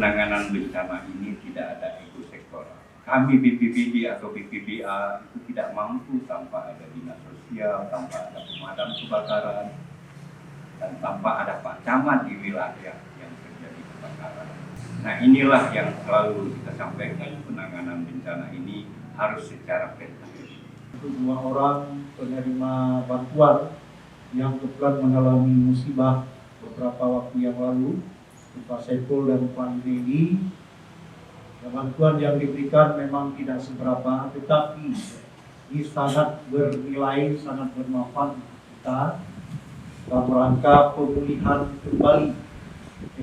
penanganan bencana ini tidak ada ego sektoral. Kami BPBD atau BPBA itu tidak mampu tanpa ada dinas sosial, tanpa ada pemadam kebakaran, dan tanpa ada Pak Camat di wilayah yang terjadi kebakaran. Nah, inilah yang selalu kita sampaikan, penanganan bencana ini harus secara pentahelix. Dua orang penerima bantuan yang kebetulan mengalami musibah beberapa waktu yang lalu, Pak Saiful dan Pak Dedi. Bantuan yang diberikan memang tidak seberapa, tetapi ini sangat bernilai, sangat bermanfaat untuk kita dalam rangka pemulihan kembali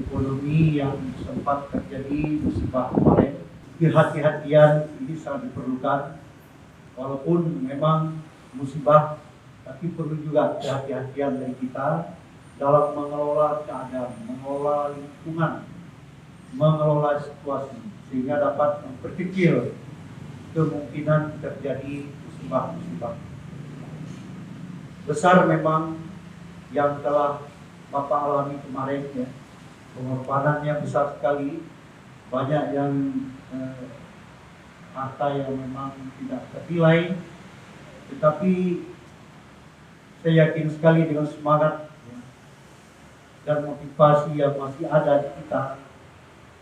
ekonomi yang sempat terjadi musibah kemarin. Kehati-hatian ini sangat diperlukan, walaupun memang musibah, tapi perlu juga kehati-hatian dari kita dalam mengelola keadaan, mengelola lingkungan, mengelola situasi, sehingga dapat memperkecil kemungkinan terjadi musibah-musibah. Besar memang yang telah Bapak alami kemarin, ya. Pengorbanannya besar sekali, banyak yang harta yang memang tidak ternilai, tetapi saya yakin sekali dengan semangat dan motivasi yang masih ada di kita,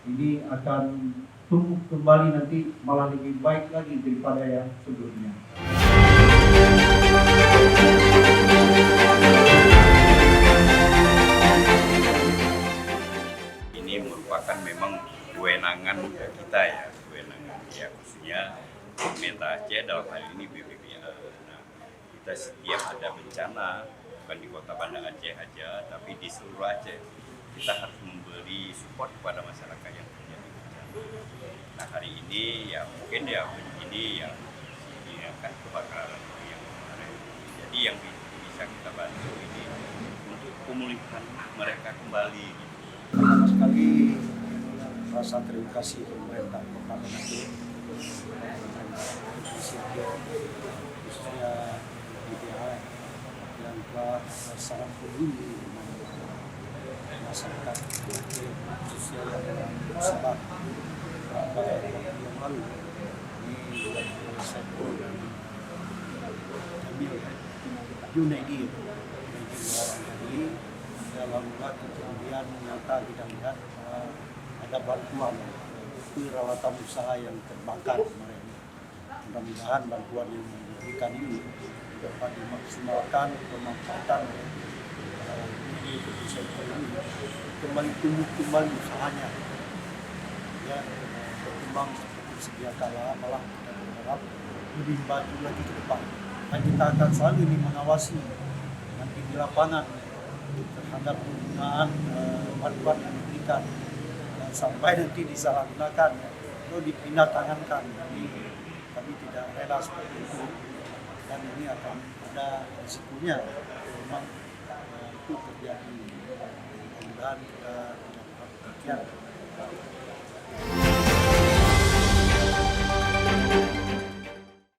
ini akan tumbuh kembali nanti malah lebih baik lagi daripada yang sebelumnya. Ini merupakan memang kewenangan kita, ya, kewenangan ya, khususnya pemerintah Aceh dalam hal ini BPBA. Nah, kita setiap ada bencana, bukan di Kota Banda Aceh aja, tapi di seluruh Aceh, kita harus memberi support kepada masyarakat yang terjadi bencana. Nah, hari ini ya mungkin ya ini yang kan kebakaran yang kemarin. Jadi yang bisa kita bantu ini untuk pemulihan mereka kembali. Pertama sekali rasa terima kasih pemerintah Kota Banda Aceh, khususnya BPBA yang telah sangat peduli masyarakat khususnya yang musibah beberapa waktu yang lalu di Saiful dan Jamil Junaidi tadi. Alhamdulillah kemudian nyata kita lihat ada bantuan perawatan usaha yang terbakar kemarin. Mudah-mudahan bantuan yang diberikan ini dapat dimaksimalkan pemanfaatan ini kembali tumbuh kembali usahanya, ya, berkembang seperti sedia kala, malah kita berharap lebih maju lagi ke depan. Dan kita akan selalu ini mengawasi nanti di lapangan terhadap penggunaan bantuan yang diberikan, dan sampai nanti disalahgunakan atau dipindah tangankan. Jadi kami tidak rela seperti itu, dan ini akan ada risikonya memang itu terjadi. Mudah-mudahan kita tidak dapat demikian.